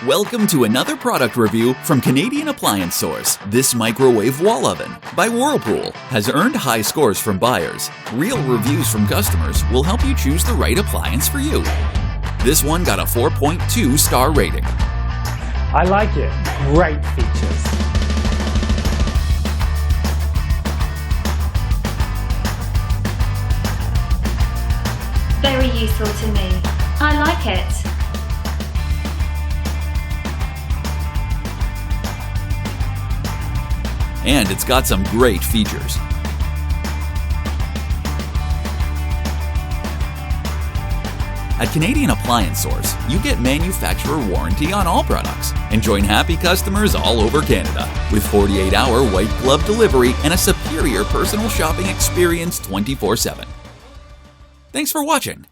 Welcome to another product review from Canadian Appliance Source. This microwave wall oven by Whirlpool has earned high scores from buyers. Real reviews from customers will help you choose the right appliance for you. This one got a 4.2 star rating. I like it. Great features. Very useful to me. I like it. And it's got some great features. At Canadian Appliance Source, you get manufacturer warranty on all products and join happy customers all over Canada with 48-hour white glove delivery and a superior personal shopping experience 24/7. Thanks for watching.